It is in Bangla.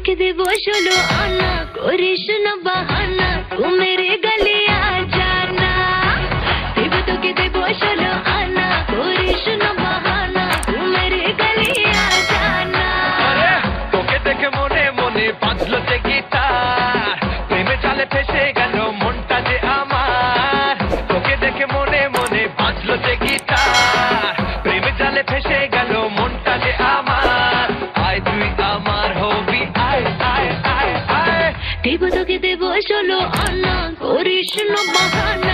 তোকে দেব 16 আনা, করিস না বাহানা, তু মেরে গলে আ জানা। দেব তোকে দেব 16 আনা, করিস না বাহানা, তু মেরে গলে আ জানা। তোকে দেখে মনে মনে বাজলো যে গিটার, প্রেমে জালে ফেসে গেল মনটা যে আমার। তোকে দেখে মনে মনে বাজলো যে গিটার, প্রেমে জালে ফেসে গেল মনটা যে আমার। আয় তুই আমার হবি, আয় আয় আয় আয়। দেব তোকে দেব 16 আনা, করিস না বাহানা,